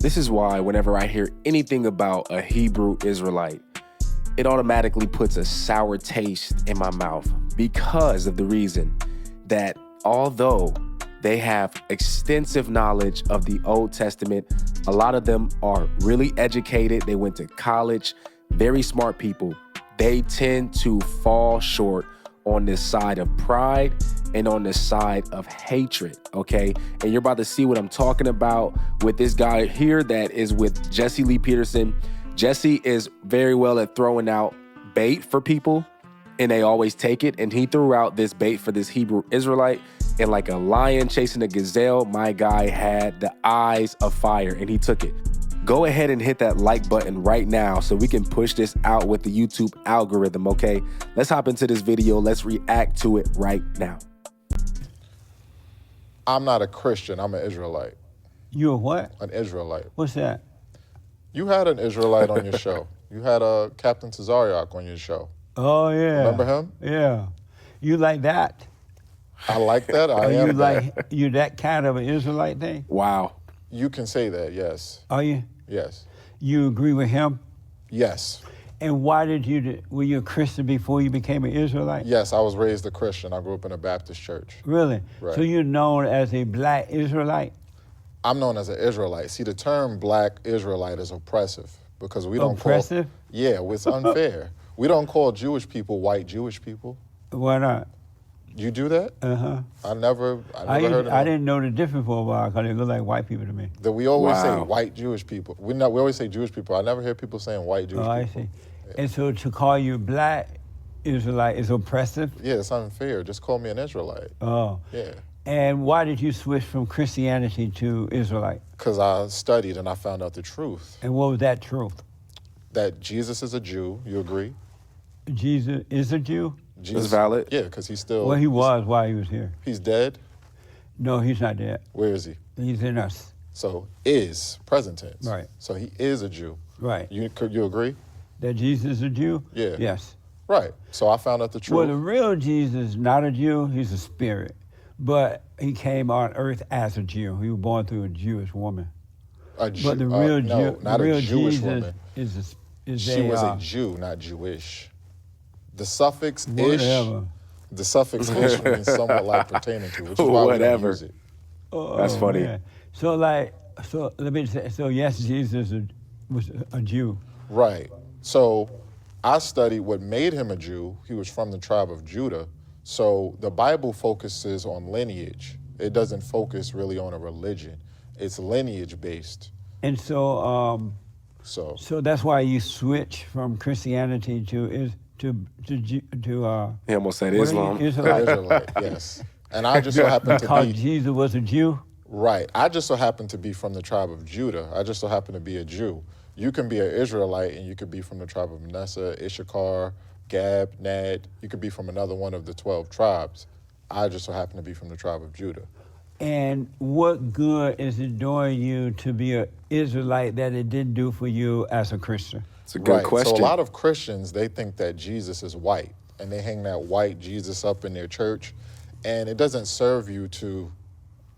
This is why whenever I hear anything about a Hebrew Israelite, it automatically puts a sour taste in my mouth because of the reason that although they have extensive knowledge of the Old Testament, a lot of them are really educated. They went to college, very smart people. They tend to fall short on this side of pride and on this side of hatred, okay? And you're about to see what I'm talking about with this guy here that is with Jesse Lee Peterson. Jesse is very well at throwing out bait for people, and they always take it. And he threw out this bait for this Hebrew Israelite, and like a lion chasing a gazelle, my guy had the eyes of fire, and he took it. Go ahead and hit that like button right now so we can push this out with the YouTube algorithm, okay? Let's hop into this video. Let's react to it right now. I'm not a Christian. I'm an Israelite. You a what? An Israelite. What's that? You had an Israelite on your show. You had a Captain Tazariak on your show. Oh, yeah. Remember him? Yeah. You like that? I like that. I am you that. like you that kind of an Israelite thing? Wow. You can say that, yes. Are you? Yes. You agree with him? Yes. And why were you a Christian before you became an Israelite? Yes, I was raised a Christian. I grew up in a Baptist church. Really? Right. So you're known as a black Israelite? I'm known as an Israelite. See, the term black Israelite is oppressive because we don't Oppressive? Yeah, it's unfair. We don't call Jewish people white Jewish people. Why not? You do that? Uh-huh. I never heard of I that. didn't know the difference for a while because they look like white people to me. That we always say Wow. white Jewish people. We always say Jewish people. I never hear people saying white Jewish Oh, I people. see. And so to call you black Israelite is oppressive? Yeah, it's unfair. Just call me an Israelite. Oh. Yeah. And why did you switch from Christianity to Israelite? Because I studied and I found out the truth. And what was that truth? That Jesus is a Jew. You agree? Jesus is a Jew? Jesus, That's valid. Yeah, because he's still... Well, he was while he was here. He's dead? No, he's not dead. Where is he? He's in us. So, is, present tense. Right. So he is a Jew. Right. You agree? That Jesus is a Jew? Yeah. Yes. Right. So I found out the truth. Well, the real Jesus is not a Jew, he's a spirit. But he came on earth as a Jew. He was born through a Jewish woman. A Jew, But the real no, Jew, not the real a Jewish Jesus woman. is She was a Jew, not Jewish. The suffix ish, whatever. the suffix ish means somewhat like pertaining to, which is why we don't Whatever. use it. That's funny. Man. So let me say, so yes, Jesus was a Jew. Right. So I studied what made him a Jew. He was from the tribe of Judah. So the Bible focuses on lineage. It doesn't focus really on a religion. It's lineage based. And so So that's why you switch from Christianity to He almost said what are Islam. you, Israelite? Israelite, yes. And I just so happen to Because be Jesus was a Jew? right. I just so happen to be from the tribe of Judah. I just so happen to be a Jew. You can be an Israelite and you could be from the tribe of Manasseh, Issachar, Gad, Nad. You could be from another one of the 12 tribes. I just so happen to be from the tribe of Judah. And what good is it doing you to be an Israelite that it didn't do for you as a Christian? It's a good question. So a lot of Christians, they think that Jesus is white, and they hang that white Jesus up in their church, and it doesn't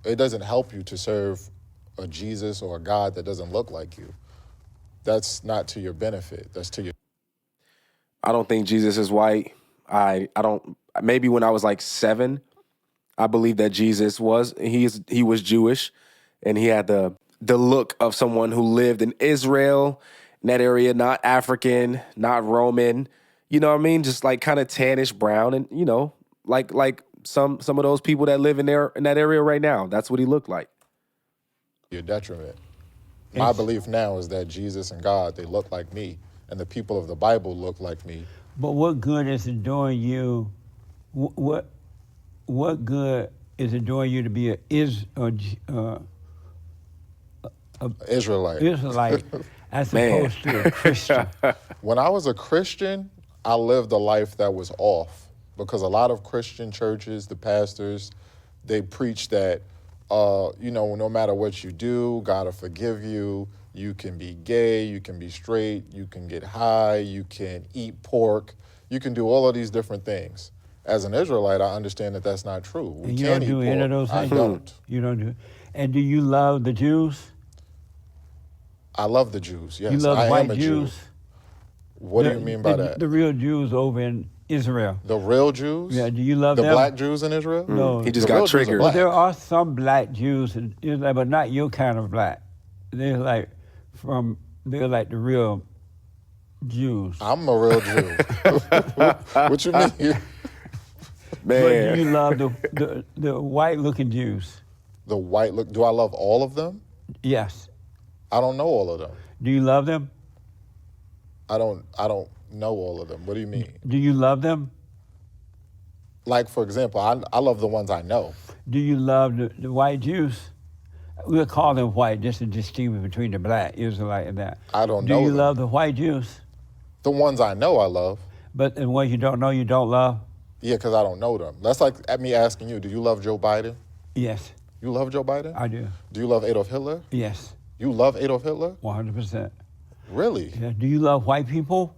it doesn't help you to serve a Jesus or a God that doesn't look like you. That's not to your benefit. That's to your... I don't think Jesus is white. I don't. Maybe when I was like 7, I believe that Jesus was. He was Jewish, and he had the look of someone who lived in Israel, in that area, not African, not Roman. You know what I mean? Just like kind of tannish brown, and like some of those people that live in that area right now. That's what he looked like. your detriment. My belief now is that Jesus and God, they look like me, and the people of the Bible look like me. But what good is it doing you? What good is it doing you to be Israelite. Israelite as opposed to a Christian? When I was a Christian, I lived a life that was off, because a lot of Christian churches, the pastors, they preach that, no matter what you do, God will forgive you. You can be gay, you can be straight, you can get high, you can eat pork, you can do all of these different things. As an Israelite, I understand that that's not true. We And you can't don't do eat any pork. of those things? I don't. You don't do. And do you love the Jews? I love the Jews. Yes, You love I white am a Jews? Jew. What do you mean by that? The real Jews over in Israel. The real Jews? Yeah, do you love the them? black Jews in Israel? No. He just The got real Jews are triggered. black. There are some black Jews in Israel, but not your kind of black. They're like the real Jews. I'm a real Jew. What you mean? But do you Man. love the white looking Jews? The white look. Do I love all of them? Yes. I don't know all of them. Do you love them? I don't know all of them. What do you mean? Do you love them? Like, for example, I love the ones I know. Do you love the white Jews? We'll call them white just to distinguish between the black Israelite and that. I don't Do know you them. love the white Jews? The ones I know I love. But the ones you don't know, you don't love? Yeah, because I don't know them. That's like me asking you, do you love Joe Biden? Yes, You love Joe Biden? I do. Do you love Adolf Hitler? Yes, You love Adolf Hitler? 100%. Really? Yeah. Do you love white people?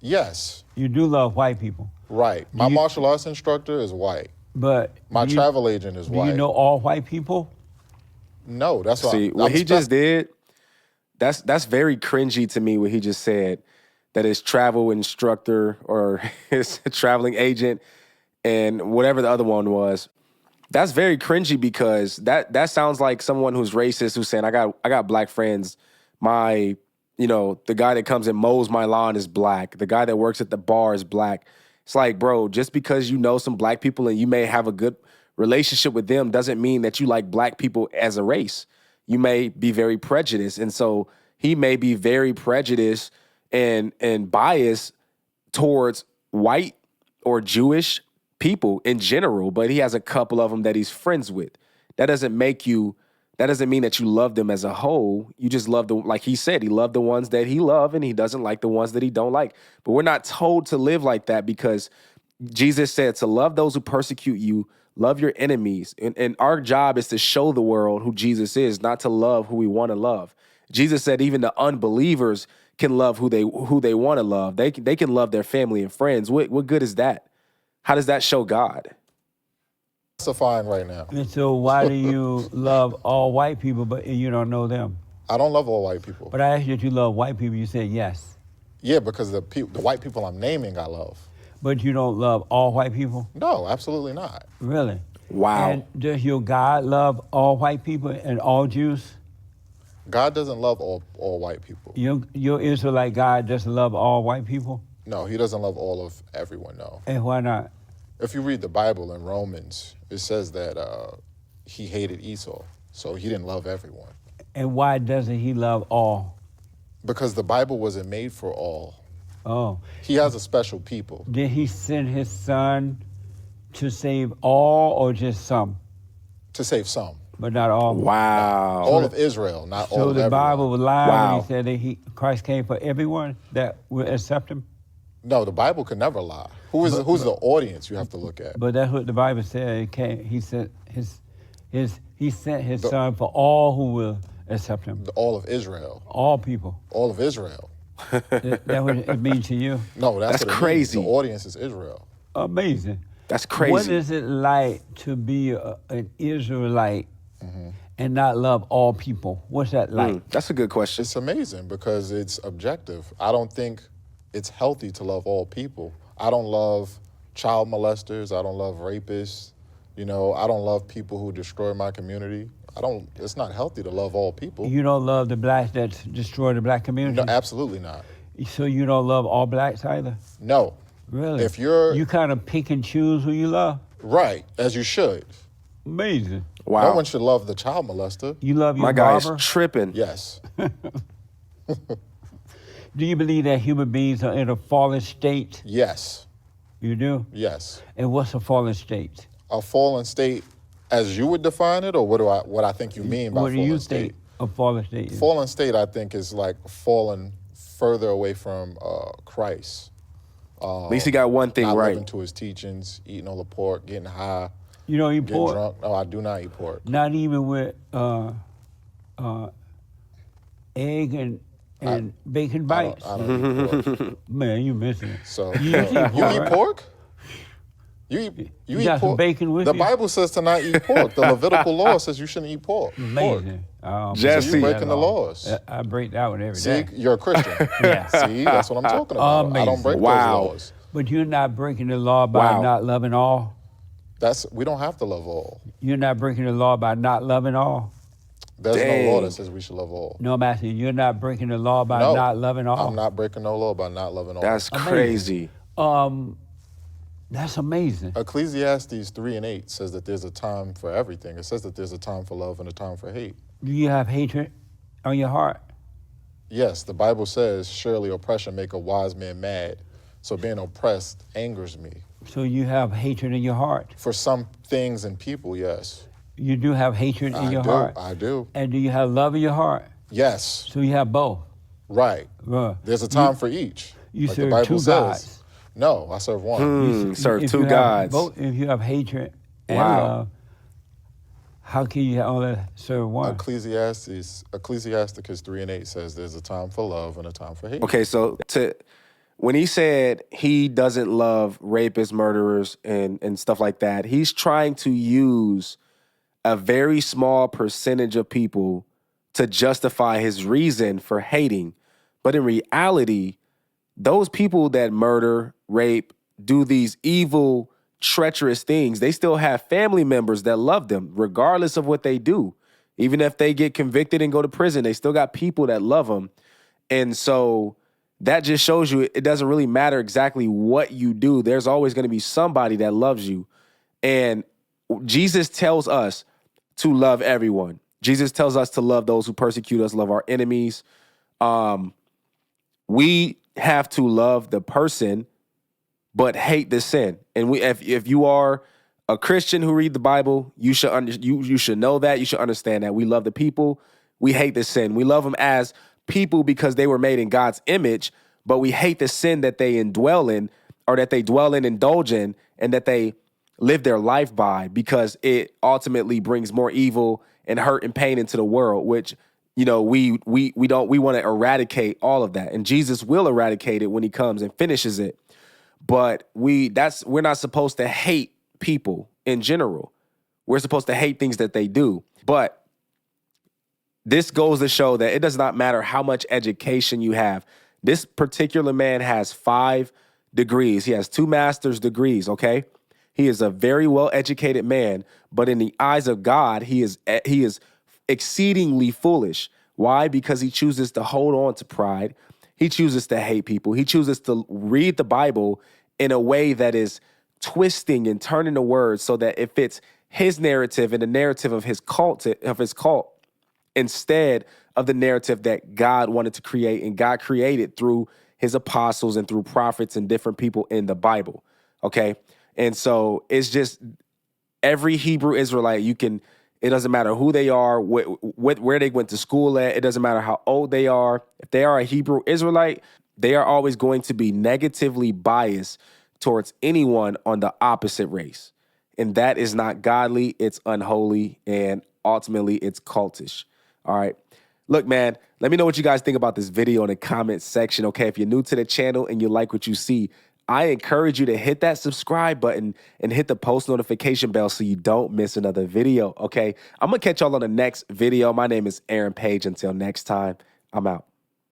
Yes. You do love white people. Right. My you- martial arts instructor is white. But My do you- travel agent is Do white. you know all white people? No, that's See, what what he just did, that's very cringy to me what he just said. That his travel instructor or his traveling agent and whatever the other one was. That's very cringy because that sounds like someone who's racist who's saying, I got black friends. The guy that comes and mows my lawn is black. The guy that works at the bar is black. It's like, bro, just because you know some black people and you may have a good relationship with them doesn't mean that you like black people as a race. You may be very prejudiced. And so he may be very prejudiced and biased towards white or Jewish people in general, but he has a couple of them that he's friends with. That doesn't mean that you love them as a whole. You just love them, like he said, he loved the ones that he loved and he doesn't like the ones that he don't like. But we're not told to live like that because Jesus said to love those who persecute you, love your enemies. And our job is to show the world who Jesus is, not to love who we want to love. Jesus said even the unbelievers can love who they want to love. They can love their family and friends. What good is that? How does that show God? Specifying right now. And so why do you love all white people but you don't know them? I don't love all white people. But I asked you if you love white people, you said yes. Yeah, because the white people I'm naming I love. But you don't love all white people? No, absolutely not. Really? Wow. And does your God love all white people and all Jews? God doesn't love all white people. Your Israelite God doesn't love all white people? No, he doesn't love all of everyone, no. And why not? If you read the Bible in Romans, it says that he hated Esau, so he didn't love everyone. And why doesn't he love all? Because the Bible wasn't made for all. Oh. He has a special people. Did he send his son to save all or just some? To save some. But not all? Wow. All of Israel, not all So of the everyone. Bible was lying when Wow. he said that Christ came for everyone that will accept him? No, the Bible could never lie. Who's the audience you have to look at? But that's what the Bible said. He sent his son for all who will accept him. All of Israel. All people. All of Israel. That what it means to you? No, That's what it crazy. means. The audience is Israel. Amazing. That's crazy. What is it like to be an Israelite and not love all people? What's that like? That's a good question. It's amazing because it's objective. I don't think it's healthy to love all people. I don't love child molesters. I don't love rapists. I don't love people who destroy my community. It's not healthy to love all people. You don't love the blacks that destroy the black community? No, absolutely not. So you don't love all blacks either? No. Really? If you're You kind of pick and choose who you love? right, as you should. Amazing. Wow. No one should love the child molester. You love your My guy barber? is tripping. Yes. Do you believe that human beings are in a fallen state? Yes. You do? Yes. And what's a fallen state? A fallen state, as you would define it, or what I think you mean by What do fallen you state? think a fallen state is? Fallen state, I think, is like fallen further away from Christ. At least he got one thing Not right. living to his teachings, eating all the pork, getting high, You don't eat getting pork? drunk. No, I do not eat pork. Not even with egg and bacon bites? I don't eat pork. Man, you missing it. So You eat pork, you eat right? pork? You eat got some pork? bacon with The you? Bible says to not eat pork. The Levitical law says you shouldn't eat pork. Amazing. Jesse. So you're breaking the laws. I break that one every See, day. you're a Christian. Yeah. See, that's what I'm talking about. I don't break Wow. those laws. But you're not breaking the law by Wow. not loving all? We don't have to love all. You're not breaking the law by not loving all? There's no Dang. law that says we should love all. No, I'm asking you, you're not breaking the law by No, not loving all? I'm not breaking no law by not loving all. That's crazy. That's amazing. Ecclesiastes 3:8 says that there's a time for everything. It says that there's a time for love and a time for hate. Do you have hatred on your heart? Yes, the Bible says, surely oppression make a wise man mad. So being oppressed angers me. So you have hatred in your heart? For some things and people, yes. You do have hatred in your heart? I do. And do you have love in your heart? Yes. So you have both? Right. There's a time for each. You like serve the Bible two says. gods? No, I serve one. Serve If two you have gods. both, if you have hatred and Wow. love, how can you only serve one? Ecclesiasticus 3:8 says there's a time for love and a time for hate. Okay, so when he said he doesn't love rapists, murderers, and stuff like that, he's trying to use a very small percentage of people to justify his reason for hating. But in reality, those people that murder, rape, do these evil, treacherous things, they still have family members that love them, regardless of what they do. Even if they get convicted and go to prison, they still got people that love them. And so that just shows you it doesn't really matter exactly what you do. There's always going to be somebody that loves you. And Jesus tells us to love everyone. Jesus tells us to love those who persecute us, love our enemies. We have to love the person, but hate the sin. And if you are a Christian who read the Bible, you should you should know that. You should understand that we love the people. We hate the sin. We love them as people because they were made in God's image, but we hate the sin that they indwell in, or that they dwell in, indulge in, and that they live their life by, because it ultimately brings more evil and hurt and pain into the world, which, you know, we want to eradicate all of that. And Jesus will eradicate it when he comes and finishes it. But we're not supposed to hate people in general. We're supposed to hate things that they do. But this goes to show that it does not matter how much education you have. This particular man has 5 degrees. He has 2 master's degrees, okay? He is a very well-educated man, but in the eyes of God, he is exceedingly foolish. Why? Because he chooses to hold on to pride. He chooses to hate people. He chooses to read the Bible in a way that is twisting and turning the words so that it fits his narrative and the narrative of his cult, instead of the narrative that God wanted to create and God created through his apostles and through prophets and different people in the Bible. Okay. And so it's just every Hebrew Israelite, it doesn't matter who they are, where they went to school at. It doesn't matter how old they are. If they are a Hebrew Israelite, they are always going to be negatively biased towards anyone on the opposite race. And that is not godly. It's unholy. And ultimately, it's cultish. All right. Look, man, let me know what you guys think about this video in the comment section. Okay. If you're new to the channel and you like what you see, I encourage you to hit that subscribe button and hit the post notification bell so you don't miss another video, okay? I'm going to catch y'all on the next video. My name is Aaron Page. Until next time, I'm out.